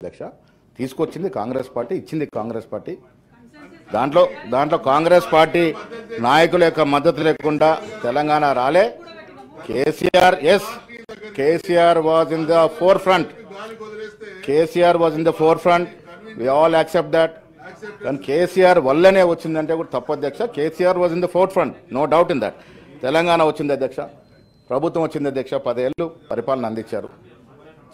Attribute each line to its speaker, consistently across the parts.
Speaker 1: అధ్యక్ష తీసుకొచ్చింది కాంగ్రెస్ పార్టీ, ఇచ్చింది కాంగ్రెస్ పార్టీ. దాంట్లో కాంగ్రెస్ పార్టీ నాయకుల యొక్క మద్దతు లేకుండా తెలంగాణ రాలే. KCR was in the forefront. We all accept that. కానీ కేసీఆర్ వల్లనే వచ్చిందంటే కూడా తప్పు అధ్యక్ష. KCR was in the forefront, no doubt in that. Telangana వచ్చింది అధ్యక్ష, ప్రభుత్వం వచ్చింది అధ్యక్ష, 10 ఏళ్ళు పరిపాలన అందించారు.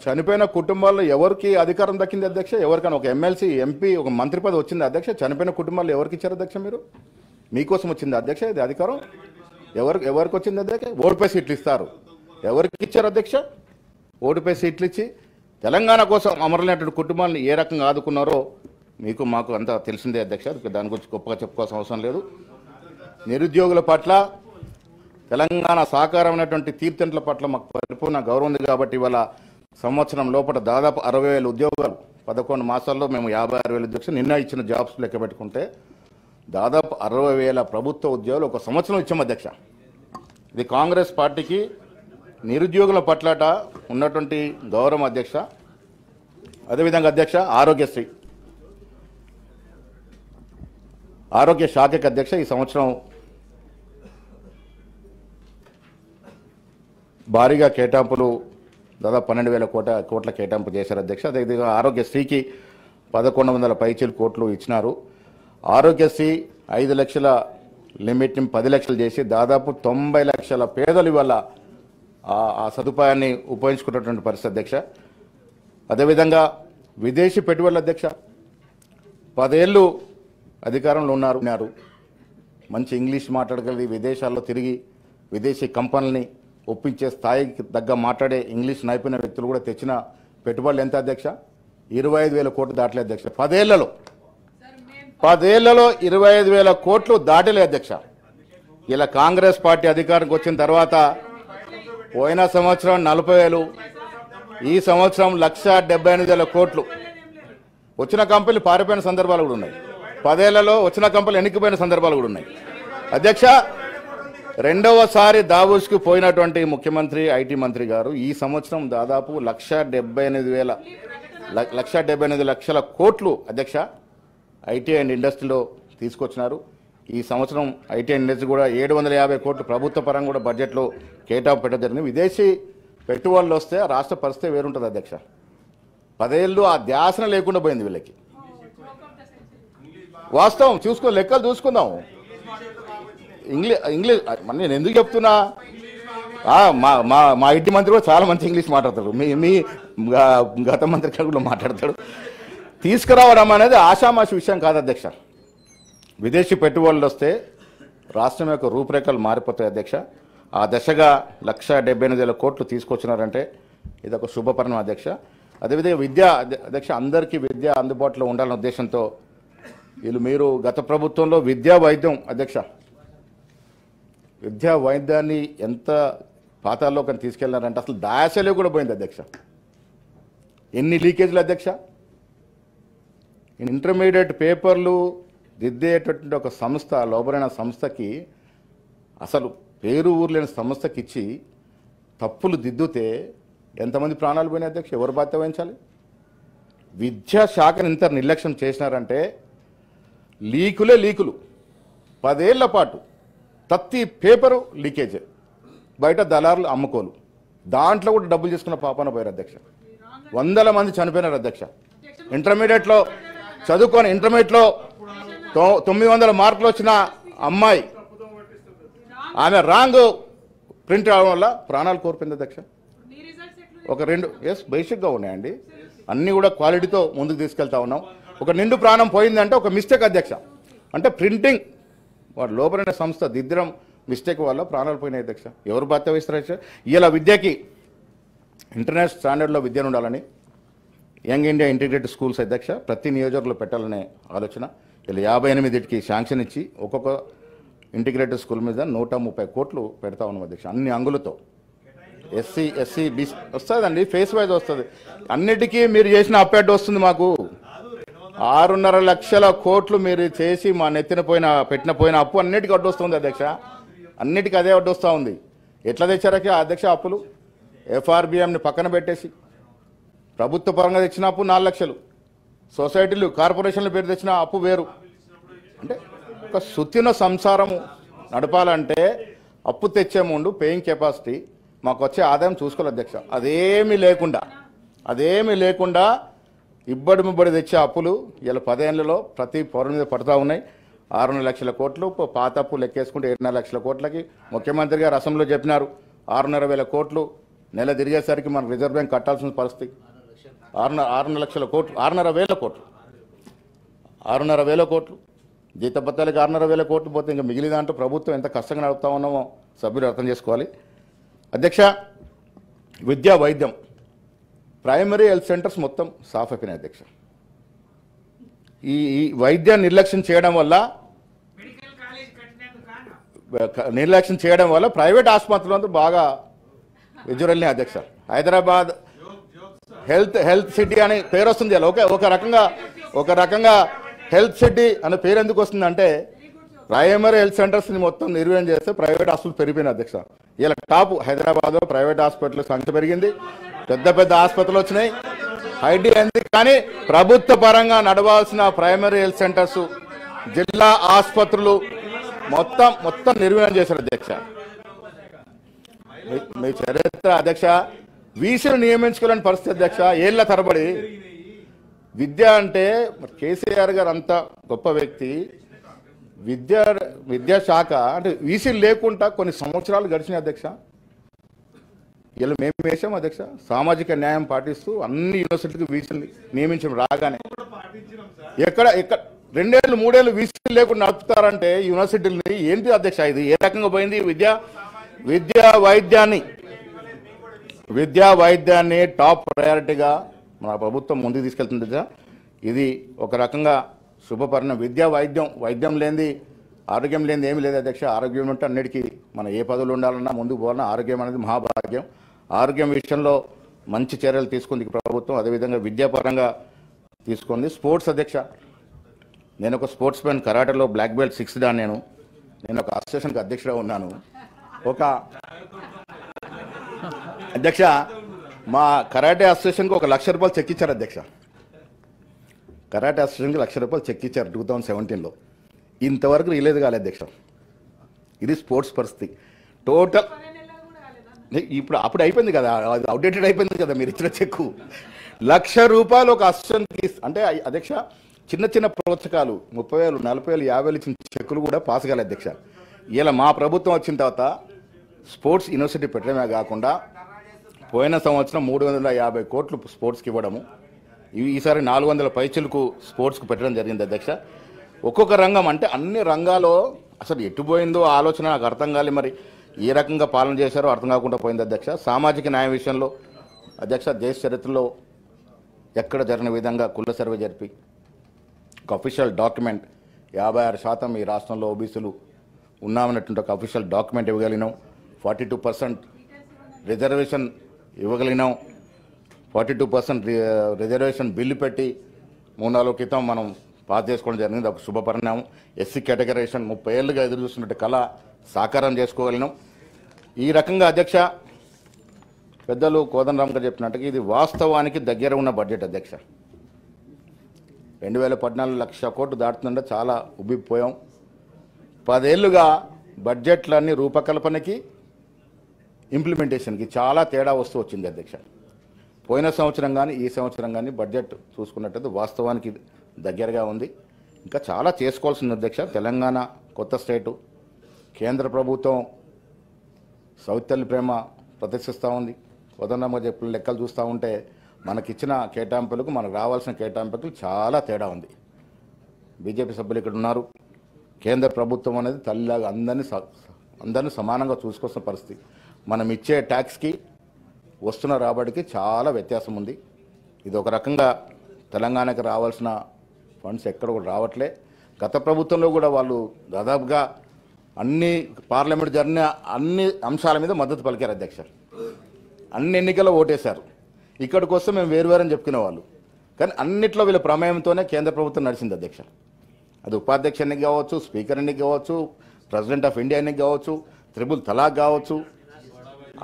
Speaker 1: చనిపోయిన కుటుంబాల్లో ఎవరికి అధికారం దక్కింది అధ్యక్ష? ఎవరికైనా ఒక ఎమ్మెల్సీ, ఎంపీ, ఒక మంత్రి పదవి వచ్చింది అధ్యక్ష? చనిపోయిన కుటుంబాల్లో ఎవరికి ఇచ్చారు అధ్యక్ష? మీరు మీకోసం వచ్చింది అధ్యక్ష ఇది అధికారం? ఎవరికి వచ్చింది అధ్యక్ష? ఓటుపై సీట్లు ఇస్తారు. ఎవరికి ఇచ్చారు అధ్యక్ష? ఓటుపై సీట్లు ఇచ్చి తెలంగాణ కోసం అమరులైనటువంటి కుటుంబాలను ఏ రకంగా ఆదుకున్నారో మీకు మాకు అంతా తెలిసిందే అధ్యక్ష. దాని గురించి గొప్పగా చెప్పుకోవాల్సిన అవసరం లేదు. నిరుద్యోగుల పట్ల, తెలంగాణ సాకారమైనటువంటి తీర్థంట్ల పట్ల మాకు పరిపూర్ణ గౌరవం ఉంది. కాబట్టి ఇవాళ సంవత్సరం లోపల దాదాపు 60,000 ఉద్యోగాలు, 11 మాసాల్లో మేము 56,000 ఉద్యోగాలు నిన్న ఇచ్చిన జాబ్స్ లెక్క పెట్టుకుంటే దాదాపు 60,000 ప్రభుత్వ ఉద్యోగాలు ఒక సంవత్సరం ఇచ్చాం అధ్యక్ష. ఇది కాంగ్రెస్ పార్టీకి నిరుద్యోగుల పట్లట ఉన్నటువంటి గౌరవం అధ్యక్ష. అదేవిధంగా అధ్యక్ష ఆరోగ్య శాఖకి అధ్యక్ష ఈ సంవత్సరం భారీగా కేటాయింపులు దాదాపు 12,000 కోట్ల కేటాయింపు చేశారు అధ్యక్ష. అదేవిధంగా ఆరోగ్యశ్రీకి 1,100 పైచీలు కోట్లు ఇచ్చినారు. ఆరోగ్యశ్రీ 5 లక్షల లిమిట్ని 10 లక్షలు చేసి దాదాపు 90 లక్షల పేదలు ఇవాళ ఆ సదుపాయాన్ని ఉపయోగించుకున్నటువంటి పరిస్థితి అధ్యక్ష. అదేవిధంగా విదేశీ పెట్టుబడుల అధ్యక్ష 10 ఏళ్ళు అధికారంలో ఉన్నారు. మంచి ఇంగ్లీష్ మాట్లాడగలిగి విదేశాల్లో తిరిగి విదేశీ కంపెనీలని ఒప్పించే స్థాయికి తగ్గ మాట్లాడే ఇంగ్లీష్ నైపుణ్య వ్యక్తులు కూడా తెచ్చిన పెట్టుబడులు ఎంత అధ్యక్ష? 25,000 కోట్లు దాటలే అధ్యక్ష. 10 ఏళ్లలో 25,000 కోట్లు దాటలే అధ్యక్ష. ఇలా కాంగ్రెస్ పార్టీ అధికారానికి వచ్చిన తర్వాత పోయిన సంవత్సరం 40,000, ఈ సంవత్సరం 1,78,000 కోట్లు. వచ్చిన కంపెనీలు పారిపోయిన సందర్భాలు కూడా ఉన్నాయి. 10 ఏళ్లలో వచ్చిన కంపెనీలు ఎన్నికపోయిన సందర్భాలు కూడా ఉన్నాయి అధ్యక్ష. రెండవసారి దావోస్కి పోయినటువంటి ముఖ్యమంత్రి, ఐటీ మంత్రి గారు ఈ సంవత్సరం దాదాపు 1,78,000 లక్షల కోట్లు అధ్యక్ష ఐటీ అండ్ ఇండస్ట్రీలో తీసుకొచ్చినారు. ఈ సంవత్సరం ఐటీ అండ్ ఇండస్ట్రీ కూడా 750 కోట్లు ప్రభుత్వ పరంగా కూడా బడ్జెట్లో కేటాయింపు పెట్టడం జరిగింది. విదేశీ పెట్టుబడులు వస్తే ఆ రాష్ట్ర పరిస్థితి వేరుంటుంది అధ్యక్ష. 10 ఏళ్ళు ఆ ధ్యాసన లేకుండా పోయింది వీళ్ళకి. వాస్తవం లెక్కలు చూసుకుందాం. ఇంగ్లీష్ నేను ఎందుకు చెప్తున్నా, మా ఐటీ మంత్రి కూడా చాలా మంచి ఇంగ్లీష్ మాట్లాడతాడు. మీ గత మంత్రి కూడా మాట్లాడతాడు. తీసుకురావడం అనేది ఆషామాషి విషయం కాదు అధ్యక్ష. విదేశీ పెట్టుబడులు వస్తే రాష్ట్రం యొక్క రూపురేఖలు మారిపోతాయి అధ్యక్ష. ఆ దశగా 1,78,000 కోట్లు తీసుకొచ్చినారంటే ఇది ఒక శుభపరిణామం అధ్యక్ష. అదేవిధంగా విద్య అధ్యక్ష, అందరికీ విద్య అందుబాటులో ఉండాలనే ఉద్దేశంతో మీరు గత ప్రభుత్వంలో విద్యా వైద్యం అధ్యక్ష, విద్యా వైద్యాన్ని ఎంత పాతాల్లోకి తీసుకెళ్లారంటే అసలు దాయాశలో కూడా పోయింది అధ్యక్ష. ఎన్ని లీకేజీలు అధ్యక్ష. ఇంటర్మీడియట్ పేపర్లు దిద్దేటటువంటి ఒక సంస్థ, లోబరైన సంస్థకి, అసలు పేరు ఊర్లేని సంస్థకి ఇచ్చి తప్పులు దిద్దుతే ఎంతమంది ప్రాణాలు పోయినాయి అధ్యక్ష? ఎవరు బాధ్యత వహించాలి? విద్యాశాఖను ఇంత నిర్లక్ష్యం చేసినారంటే లీకులు 10 ఏళ్ల పాటు ప్రతి పేపరు లీకేజ్, బయట దళారులు అమ్ముకోలు, దాంట్లో కూడా డబ్బులు చేసుకున్న పాపన పోయారు అధ్యక్ష. 100 మంది చనిపోయినారు అధ్యక్ష. ఇంటర్మీడియట్లో చదువుకొని ఇంటర్మీడియట్లో 900 మార్కులు వచ్చిన అమ్మాయి, ఆమె రాంగ్ ప్రింట్ అవడం వల్ల ప్రాణాలు కోల్పోయింది అధ్యక్ష. ఒక 2 బేసిక్గా ఉన్నాయండి, అన్నీ కూడా క్వాలిటీతో ముందుకు తీసుకెళ్తా ఉన్నాం. ఒక నిండు ప్రాణం పోయిందంటే ఒక మిస్టేక్ అధ్యక్ష. అంటే ప్రింటింగ్ వాడు లోపలైన సంస్థ దిద్దడం మిస్టేక్ వల్ల ప్రాణాలు పోయినాయి అధ్యక్ష. ఎవరు బాధ్యత వహిస్తారు? ఇలా విద్యకి ఇంటర్నేషనల్ స్టాండర్డ్లో విద్యను ఉండాలని యంగ్ ఇండియా ఇంటిగ్రేటెడ్ స్కూల్స్ అధ్యక్ష ప్రతి నియోజకవర్గంలో పెట్టాలనే ఆలోచన. ఇలా 58కి శాంక్షన్ ఇచ్చి ఒక్కొక్క ఇంటిగ్రేటెడ్ స్కూల్ మీద 130 కోట్లు పెడతా ఉన్నాం అధ్యక్ష. అన్ని అంగులతో ఎస్సీ బీసీ వస్తుందండి, ఫేస్ వైజ్ వస్తుంది. అన్నిటికీ మీరు చేసిన అప్డేట్ వస్తుంది. మాకు 6.5 లక్షల కోట్లు మీరు చేసి మా పెట్టిన పోయిన అప్పు అన్నిటికీ అడ్డొస్తుంది అధ్యక్ష. అన్నిటికీ అదే అడ్డొస్తూ ఉంది. ఎట్లా తెచ్చారకి అధ్యక్ష అప్పులు? FRBMని పక్కన పెట్టేసి ప్రభుత్వ పరంగా తెచ్చిన అప్పు 4 లక్షలు, సొసైటీలు కార్పొరేషన్ల పేరు తెచ్చిన అప్పు వేరు. అంటే ఒక సుత్తిన సంసారము నడపాలంటే అప్పు తెచ్చే ముందు పేయింగ్ కెపాసిటీ మాకు వచ్చే ఆదాయం చూసుకోవాలి అధ్యక్ష. అదేమీ లేకుండా ఇబ్బడి ముబ్బడి తెచ్చే అప్పులు ఇలా 10 ఏళ్లలో ప్రతి పౌరుని మీద పడుతూ ఉన్నాయి. 6 లక్షల కోట్లు పాత అప్పు లెక్కేసుకుంటే 7 లక్షల కోట్లకి ముఖ్యమంత్రి గారు అసెంబ్లీలో చెప్పినారు. 6,500 కోట్లు నెల తిరిగేసరికి మనకు రిజర్వ్ బ్యాంక్ కట్టాల్సిన పరిస్థితి. 6 లక్షల కోట్లు, 6,500 కోట్లు జీతభత్యాలకి 6,500 కోట్లు పోతే ఇంకా మిగిలిన దాంట్లో ప్రభుత్వం ఎంత కష్టంగా నడుపుతా ఉన్నామో సభ్యులు అర్థం చేసుకోవాలి. అధ్యక్ష, విద్యా వైద్యం ప్రైమరీ హెల్త్ సెంటర్స్ మొత్తం సాఫ్ అయిపోయినాయి అధ్యక్ష. ఈ వైద్య నిర్లక్ష్యం చేయడం వల్ల ప్రైవేట్ ఆసుపత్రులంతా బాగా విజువల్ని అధ్యక్ష. హైదరాబాద్ హెల్త్ సిటీ అనే పేరు వస్తుంది. ఒక రకంగా హెల్త్ సిటీ అనే పేరు ఎందుకు వస్తుందంటే ప్రైమరీ హెల్త్ సెంటర్స్ని మొత్తం నిర్వహణ చేస్తే ప్రైవేట్ హాస్పిటల్ పెరిగిపోయినాయి అధ్యక్ష. ఇలా టాప్ హైదరాబాద్లో ప్రైవేట్ హాస్పిటల్ సంఖ్య పెరిగింది, పెద్ద ఆసుపత్రులు వచ్చినాయి, ఐటీ అయింది. కానీ ప్రభుత్వ పరంగా నడవాల్సిన ప్రైమరీ హెల్త్ సెంటర్స్, జిల్లా ఆసుపత్రులు మొత్తం నిర్వహణ చేశారు అధ్యక్ష. మీ చరిత్ర అధ్యక్ష, వీసీలు నియమించుకోలేని పరిస్థితి అధ్యక్ష. ఏళ్ల తరబడి విద్య అంటే కేసీఆర్ గారు అంత గొప్ప వ్యక్తి, విద్యాశాఖ అంటే వీసీలు లేకుండా కొన్ని సంవత్సరాలు గడిచినాయి అధ్యక్ష. ఇలా మేము వేసాం అధ్యక్ష. సామాజిక న్యాయం పాటిస్తూ అన్ని యూనివర్సిటీలకు వీసీలు నియమించడం రాగానే ఎక్కడ 2 ఏళ్ళు 3 ఏళ్ళు వీసీలు లేకుండా నడుపుతారంటే యూనివర్సిటీలని ఏంటి అధ్యక్ష ఇది? ఏ రకంగా పోయింది? విద్యా వైద్యాన్ని టాప్ ప్రయారిటీగా మన ప్రభుత్వం ముందుకు తీసుకెళ్తుంది అధ్యక్ష. ఇది ఒక రకంగా శుభపరిణామం. వైద్యం లేనిది ఆరోగ్యం లేనిది ఏమీ లేదు అధ్యక్ష. ఆరోగ్యం ఉంటే అన్నిటికీ మన ఏ పదవులు ఉండాలన్నా ముందుకు పోవాలన్నా ఆరోగ్యం అనేది మహాభాగ్యం. ఆరోగ్యం విషయంలో మంచి చర్యలు తీసుకుంది ప్రభుత్వం. అదేవిధంగా విద్యాపరంగా తీసుకుంది. స్పోర్ట్స్ అధ్యక్ష, నేను ఒక స్పోర్ట్స్ మ్యాన్, కరాటేలో బ్లాక్ బెల్ట్ 6 డాన్. నేను ఒక అసోసియేషన్కి అధ్యక్షుడిగా ఉన్నాను. అధ్యక్ష, మా కరాటే అసోసియేషన్కి 1 లక్ష రూపాయలు చెక్ ఇచ్చారు అధ్యక్ష. కరాటే అసోసియేషన్కి 1 లక్ష రూపాయలు చెక్ ఇచ్చారు 2017లో. ఇంతవరకు రిలీజ్ కాలేదు అధ్యక్ష. ఇది స్పోర్ట్స్ పరిస్థితి. టోటల్ అప్పుడు అయిపోయింది కదా, అవుట్డేటెడ్ అయిపోయింది కదా మీరు ఇచ్చిన చెక్కు. 1 లక్ష రూపాయలు ఒక అసోసియేషన్కి అంటే అధ్యక్ష, చిన్న ప్రోత్సాహకాలు 30,000, 40,000, 50,000 ఇచ్చిన చెక్కులు కూడా పాస్ కాలేదు అధ్యక్ష. ఇలా మా ప్రభుత్వం వచ్చిన తర్వాత స్పోర్ట్స్ యూనివర్సిటీ పెట్టడమే కాకుండా పోయిన సంవత్సరం 350 కోట్లు స్పోర్ట్స్కి ఇవ్వడము, ఈసారి 400 పైచలకు స్పోర్ట్స్కి పెట్టడం జరిగింది అధ్యక్ష. ఒక్కొక్క రంగం అంటే అన్ని రంగాల్లో అసలు ఎట్టుపోయిందో ఆలోచన నాకు అర్థం కాలే. మరి ఏ రకంగా పాలన చేశారో అర్థం కాకుండా పోయింది అధ్యక్ష. సామాజిక న్యాయ విషయంలో అధ్యక్ష, దేశ చరిత్రలో ఎక్కడ జరిగిన విధంగా కుల సర్వే జరిపి ఒక అఫీషియల్ డాక్యుమెంట్ 56% ఈ రాష్ట్రంలో ఓబీసీలు ఉన్నామన్నటువంటి ఒక అఫీషియల్ డాక్యుమెంట్ ఇవ్వగలిగినాం. 42% రిజర్వేషన్ ఇవ్వగలిగినాం. 42% రిజర్వేషన్ బిల్లు పెట్టి 3-4 క్రితం మనం పాస్ చేసుకోవడం జరిగింది. ఒక శుభపరిణామం. ఎస్సీ కేటగరైజేషన్ 30 ఏళ్ళుగా ఎదురు చూస్తున్నట్టు కళ సాకారం చేసుకోగలిగినాం. ఈ రకంగా అధ్యక్ష, పెద్దలు కోదండరామ్ గారు చెప్పినట్టుగా ఇది వాస్తవానికి దగ్గర ఉన్న బడ్జెట్ అధ్యక్ష. 2014 1,00,000 కోట్లు దాటుతుంటే చాలా ఉబ్బిపోయాం. 10 ఏళ్ళుగా బడ్జెట్లన్నీ రూపకల్పనకి ఇంప్లిమెంటేషన్కి చాలా తేడా వస్తూ వచ్చింది అధ్యక్ష. పోయిన సంవత్సరం కానీ ఈ సంవత్సరం కానీ బడ్జెట్ చూసుకున్నట్టయితే వాస్తవానికి దగ్గరగా ఉంది. ఇంకా చాలా చేసుకోవాల్సింది అధ్యక్ష. తెలంగాణ కొత్త స్టేటు, కేంద్ర ప్రభుత్వం సౌతల్లి ప్రేమ ప్రదర్శిస్తూ ఉంది. ఉదాహరణగా చెప్పిన లెక్కలు చూస్తూ ఉంటే మనకిచ్చిన కేటాయింపులకు మనకు రావాల్సిన కేటాయింపులకు చాలా తేడా ఉంది. బీజేపీ సభ్యులు ఇక్కడ ఉన్నారు. కేంద్ర ప్రభుత్వం అనేది తల్లిలాగా అందరినీ సమానంగా చూసుకోవాల్సిన పరిస్థితి. మనం ఇచ్చే ట్యాక్స్కి వస్తున్న రాబడికి చాలా వ్యత్యాసం ఉంది. ఇది ఒక రకంగా తెలంగాణకి రావాల్సిన ఫండ్స్ ఎక్కడ కూడా రావట్లే. గత ప్రభుత్వంలో కూడా వాళ్ళు దాదాపుగా అన్ని పార్లమెంట్ జరిగిన అన్ని అంశాల మీద మద్దతు పలికారు అధ్యక్ష. అన్ని ఎన్నికల్లో ఓటేశారు. ఇక్కడికి వస్తే మేము వేరువేరని చెప్పుకునే వాళ్ళు. కానీ అన్నిట్లో వీళ్ళ ప్రమేయంతోనే కేంద్ర ప్రభుత్వం నడిచింది అధ్యక్ష. అది ఉపాధ్యక్ష ఎన్నిక కావచ్చు, స్పీకర్ ఎన్నిక కావచ్చు, ప్రెసిడెంట్ ఆఫ్ ఇండియా ఎన్నిక కావచ్చు, త్రిబుల్ తలాక్ కావచ్చు,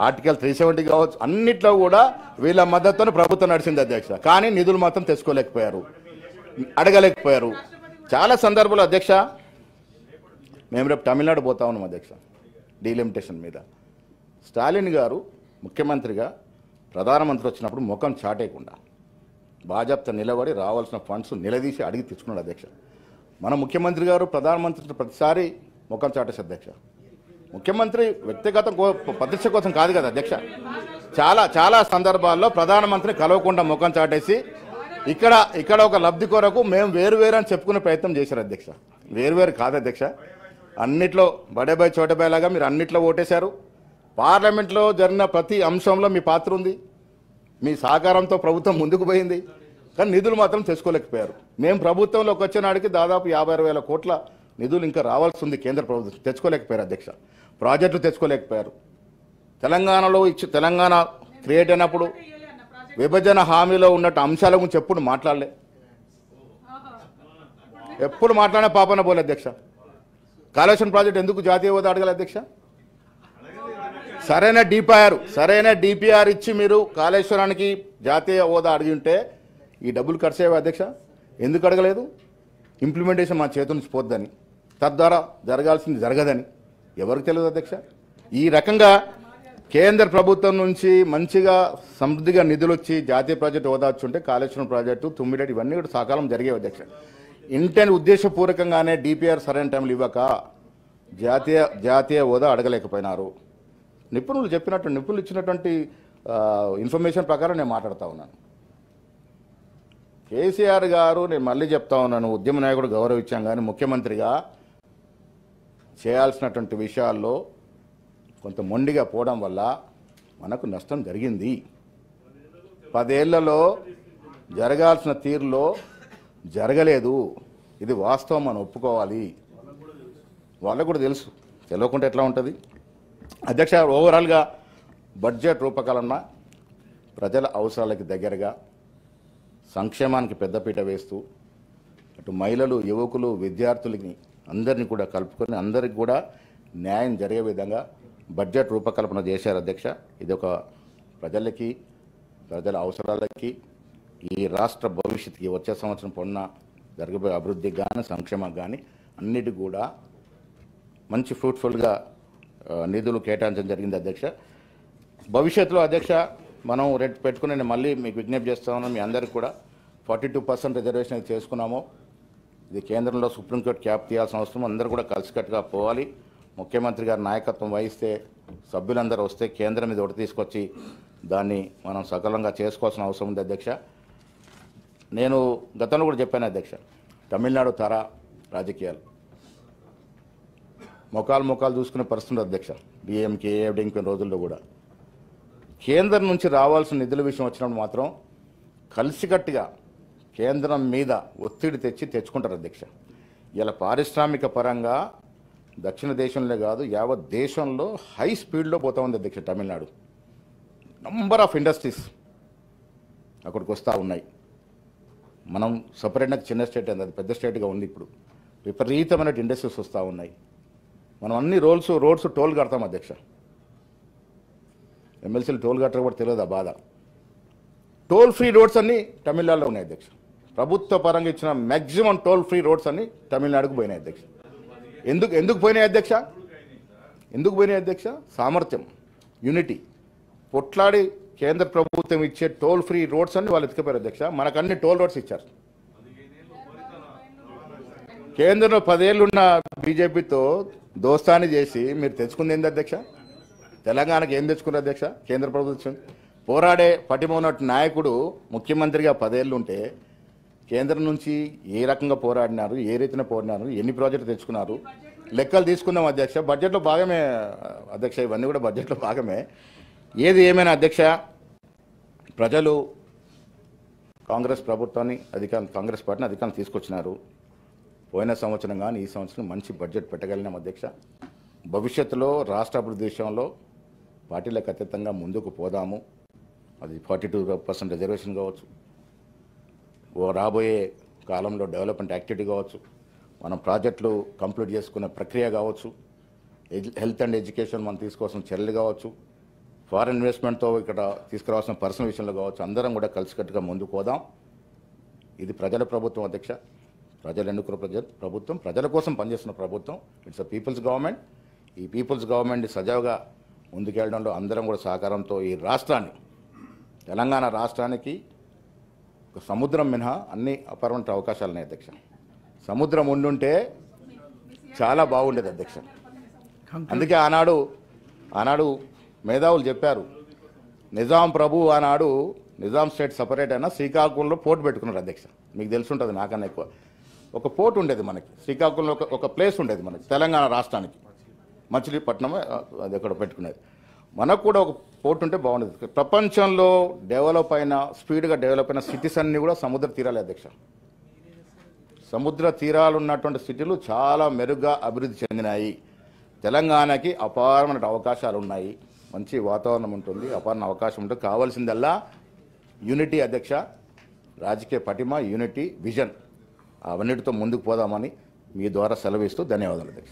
Speaker 1: ఆర్టికల్ 370 కావచ్చు, అన్నిట్లో కూడా వీళ్ళ మద్దతుతో ప్రభుత్వం నడిచింది అధ్యక్ష. కానీ నిధులు మాత్రం తెచ్చుకోలేకపోయారు, అడగలేకపోయారు. చాలా సందర్భాలు అధ్యక్ష, మేము రేపు తమిళనాడు పోతా ఉన్నాం అధ్యక్ష డీలిమిటేషన్ మీద. స్టాలిన్ గారు ముఖ్యమంత్రిగా ప్రధానమంత్రి వచ్చినప్పుడు ముఖం చాటేయకుండా బాజాప్తా నిలబడి రావాల్సిన ఫండ్స్ నిలదీసి అడిగి తెచ్చుకున్నాడు అధ్యక్ష. మన ముఖ్యమంత్రి గారు ప్రధానమంత్రి ప్రతిసారి ముఖం చాటేసి అధ్యక్ష. ముఖ్యమంత్రి వ్యక్తిగత ప్రతిష్ట కోసం కాదు కదా అధ్యక్ష. చాలా సందర్భాల్లో ప్రధానమంత్రిని కలవకుండా ముఖం చాటేసి ఇక్కడ ఒక లబ్ధి కొరకు మేము వేరు అని చెప్పుకునే ప్రయత్నం చేశారు అధ్యక్ష. వేరు కాదు అధ్యక్ష, అన్నిట్లో బడేబాయ్ చోటబాయ్ లాగా మీరు అన్నిట్లో ఓటేశారు. పార్లమెంట్లో జరిగిన ప్రతి అంశంలో మీ పాత్ర ఉంది, మీ సహకారంతో ప్రభుత్వం ముందుకు పోయింది. కానీ నిధులు మాత్రం తెచ్చుకోలేకపోయారు. మేము ప్రభుత్వంలోకి వచ్చిన నాటికి దాదాపు 56,000 కోట్ల నిధులు ఇంకా రావాల్సి ఉంది కేంద్ర ప్రభుత్వం, తెచ్చుకోలేకపోయారు అధ్యక్ష. ప్రాజెక్టులు తెచ్చుకోలేకపోయారు. తెలంగాణ క్రియేట్ అయినప్పుడు విభజన హామీలో ఉన్నట్టు అంశాల గురించి ఎప్పుడు మాట్లాడలే, ఎప్పుడు మాట్లాడే పాపన పోలే అధ్యక్ష. కాళేశ్వరం ప్రాజెక్టు ఎందుకు జాతీయ హోదా అడగలే అధ్యక్ష? సరైన డిపిఆర్ ఇచ్చి మీరు కాళేశ్వరానికి జాతీయ హోదా అడిగి ఉంటే ఈ డబ్బులు ఖర్చు అయ్యేవా అధ్యక్ష? ఎందుకు అడగలేదు? ఇంప్లిమెంటేషన్ మా చేతి నుంచి పోద్దని, తద్వారా జరగాల్సింది జరగదని ఎవరికి తెలియదు అధ్యక్ష. ఈ రకంగా కేంద్ర ప్రభుత్వం నుంచి మంచిగా సమృద్ధిగా నిధులు వచ్చి జాతీయ ప్రాజెక్టు హోదా వచ్చుంటే కాళేశ్వరం ప్రాజెక్టు, తుమ్మిడేటి ఇవన్నీ కూడా సకాలం జరిగేవి అధ్యక్ష. ఇంటెన్ ఉద్దేశపూర్వకంగానే డిపిఆర్ సరైన టైంలో ఇవ్వక జాతీయ హోదా అడగలేకపోయినారు. నిపుణులు ఇచ్చినటువంటి ఇన్ఫర్మేషన్ ప్రకారం నేను మాట్లాడుతూ ఉన్నాను. కేసీఆర్ గారు, నేను మళ్ళీ చెప్తా ఉన్నాను, ఉద్యమ నాయకుడు గౌరవించాం, కానీ ముఖ్యమంత్రిగా చేయాల్సినటువంటి విషయాల్లో కొంత మొండిగా పోవడం వల్ల మనకు నష్టం జరిగింది. 10 ఏళ్లలో జరగాల్సిన తీరులో జరగలేదు. ఇది వాస్తవం, మనం ఒప్పుకోవాలి. వాళ్ళకు కూడా తెలుసు, తెలియకుండా ఎట్లా ఉంటుంది అధ్యక్ష. ఓవరాల్గా బడ్జెట్ రూపకల్పన ప్రజల అవసరాలకి దగ్గరగా, సంక్షేమానికి పెద్దపీట వేస్తూ, అటు మహిళలు, యువకులు, విద్యార్థులని అందరినీ కూడా కలుపుకొని అందరికి కూడా న్యాయం జరిగే విధంగా బడ్జెట్ రూపకల్పన చేశారు అధ్యక్ష. ఇది ఒక ప్రజలకి, ప్రజల అవసరాలకి, ఈ రాష్ట్ర భవిష్యత్తుకి వచ్చే సంవత్సరం పొన్న జరగబోయే అభివృద్ధికి కానీ సంక్షేమానికి కానీ అన్నిటికి కూడా మంచి ఫ్రూట్ఫుల్గా నిధులు కేటాయించడం జరిగింది అధ్యక్ష. భవిష్యత్తులో అధ్యక్ష మనం రేటు పెట్టుకుని, నేను మళ్ళీ మీకు విజ్ఞప్తి చేస్తా ఉన్నాను, మీ అందరికీ కూడా 42% రిజర్వేషన్ అయితే చేసుకున్నాము. ఇది కేంద్రంలో సుప్రీంకోర్టు క్యాప్ తీయాల్సిన అవసరం, అందరూ కూడా కలిసికట్టుగా పోవాలి. ముఖ్యమంత్రి గారి నాయకత్వం వహిస్తే, సభ్యులందరూ వస్తే కేంద్రం మీద ఒకటి తీసుకొచ్చి దాన్ని మనం సకలంగా చేసుకోవాల్సిన అవసరం ఉంది అధ్యక్ష. నేను గతంలో కూడా చెప్పాను అధ్యక్ష, తమిళనాడు తరా రాజకీయాలు ముఖాలు చూసుకునే పరిస్థితి అధ్యక్ష. డిఎంకే ఏఎఫ్డీఎంకే రోజుల్లో కూడా కేంద్రం నుంచి రావాల్సిన నిధుల విషయం వచ్చినప్పుడు మాత్రం కలిసికట్టుగా కేంద్రం మీద ఒత్తిడి తెచ్చుకుంటారు అధ్యక్ష. ఇలా పారిశ్రామిక పరంగా దక్షిణ దేశంలో కాదు, యావత్ దేశంలో హై స్పీడ్లో పోతా ఉంది అధ్యక్ష తమిళనాడు. నంబర్ ఆఫ్ ఇండస్ట్రీస్ అక్కడికి వస్తూ ఉన్నాయి. మనం సపరేట్గా చిన్న స్టేట్ అది పెద్ద స్టేట్గా ఉంది. ఇప్పుడు విపరీతమైన ఇండస్ట్రీస్ వస్తూ ఉన్నాయి. మనం అన్ని రోడ్స్ టోల్ కడతాం అధ్యక్ష. ఎమ్మెల్సీలు టోల్ కట్టడం కూడా తెలియదు ఆ బాధ. టోల్ ఫ్రీ రోడ్స్ అన్నీ తమిళనాడులో ఉన్నాయి అధ్యక్ష. ప్రభుత్వ పరంగా ఇచ్చిన మ్యాక్సిమం టోల్ ఫ్రీ రోడ్స్ అన్నీ తమిళనాడుకు పోయినాయి అధ్యక్ష. ఎందుకు పోయినాయి అధ్యక్ష? సామర్థ్యం, యూనిటీ, పొట్లాడి కేంద్ర ప్రభుత్వం ఇచ్చే టోల్ ఫ్రీ రోడ్స్ అన్ని వాళ్ళు ఎత్తుకపోయారు అధ్యక్ష. మనకు అన్ని టోల్ రోడ్స్ ఇచ్చారు. కేంద్రంలో 10 ఏళ్ళున్న బీజేపీతో దోస్తాని చేసి మీరు తెచ్చుకుంది ఏంది అధ్యక్ష? తెలంగాణకి ఏం తెచ్చుకున్నారు అధ్యక్ష? కేంద్ర ప్రభుత్వం పోరాడే పటిమోనటి నాయకుడు ముఖ్యమంత్రిగా 10 ఏళ్ళు ఉంటే కేంద్రం నుంచి ఏ రకంగా పోరాడినారు, ఏ రీతిన పోరాడినారు, ఎన్ని ప్రాజెక్టులు తెచ్చుకున్నారు, లెక్కలు తీసుకుందాం అధ్యక్ష. బడ్జెట్లో భాగమే అధ్యక్ష, ఇవన్నీ కూడా బడ్జెట్లో భాగమే. ఏది ఏమైనా అధ్యక్ష, ప్రజలు కాంగ్రెస్ ప్రభుత్వాన్ని కాంగ్రెస్ పార్టీని అధికారం తీసుకొచ్చినారు. పోయిన సంవత్సరం కానీ ఈ సంవత్సరం మంచి బడ్జెట్ పెట్టగలిగినాం అధ్యక్ష. భవిష్యత్తులో రాష్ట్ర అభివృద్ధి విషయంలో పార్టీలకు అతీతంగా ముందుకు పోదాము. అది 42% రిజర్వేషన్ కావచ్చు, రాబోయే కాలంలో డెవలప్మెంట్ యాక్టివిటీ కావచ్చు, మనం ప్రాజెక్టులు కంప్లీట్ చేసుకునే ప్రక్రియ కావచ్చు, హెల్త్ అండ్ ఎడ్యుకేషన్ మనం తీసుకోవాల్సిన చర్యలు కావచ్చు, ఫారెన్ ఇన్వెస్ట్మెంట్తో ఇక్కడ తీసుకురావాల్సిన పర్సనల్ విషయంలో కావచ్చు, అందరం కూడా కలిసికట్టుగా ముందుకు పోదాం. ఇది ప్రజల ప్రభుత్వం అధ్యక్ష, ప్రజలు ఎన్నుకున్న ప్రభుత్వం, ప్రజల కోసం పనిచేస్తున్న ప్రభుత్వం. It's a peoples government. ఈ పీపుల్స్ గవర్నమెంట్ సజావుగా ముందుకెళ్ళడంలో అందరం కూడా సహకారంతో ఈ రాష్ట్రాన్ని, తెలంగాణ రాష్ట్రానికి ఒక సముద్రం మినహా అన్ని అపారమైన అవకాశాలు ఉన్నాయి అధ్యక్ష. సముద్రం ఉండుంటే చాలా బాగుండేది అధ్యక్ష. అందుకే ఆనాడు మేధావులు చెప్పారు, నిజాం ప్రభు ఆనాడు నిజాం స్టేట్ సపరేట్ అయినా శ్రీకాకుళంలో పోర్టు పెట్టుకున్నారు అధ్యక్ష. మీకు తెలిసి ఉంటుంది నాకన్నా ఎక్కువ. ఒక పోర్టు ఉండేది మనకి శ్రీకాకుళంలో, ఒక ప్లేస్ ఉండేది మనకి తెలంగాణ రాష్ట్రానికి, మచిలీపట్నం అది ఎక్కడ పెట్టుకునేది. మనకు కూడా ఒక పోర్టు ఉంటే బాగుండేది. ప్రపంచంలో స్పీడ్గా డెవలప్ అయిన సిటీస్ అన్నీ కూడా సముద్ర తీరాలే అధ్యక్ష. సముద్ర తీరాలు ఉన్నటువంటి సిటీలు చాలా మెరుగ్గా అభివృద్ధి చెందినాయి. తెలంగాణకి అపారమైన అవకాశాలు ఉన్నాయి, మంచి వాతావరణం ఉంటుంది, అపారమైన అవకాశం ఉంటుంది. కావాల్సిందల్లా యూనిటీ అధ్యక్ష, రాజకీయ పటిమ, యూనిటీ, విజన్, అవన్నిటితో ముందుకు పోదామని మీ ద్వారా సెలవిస్తూ ధన్యవాదాలు అధ్యక్ష.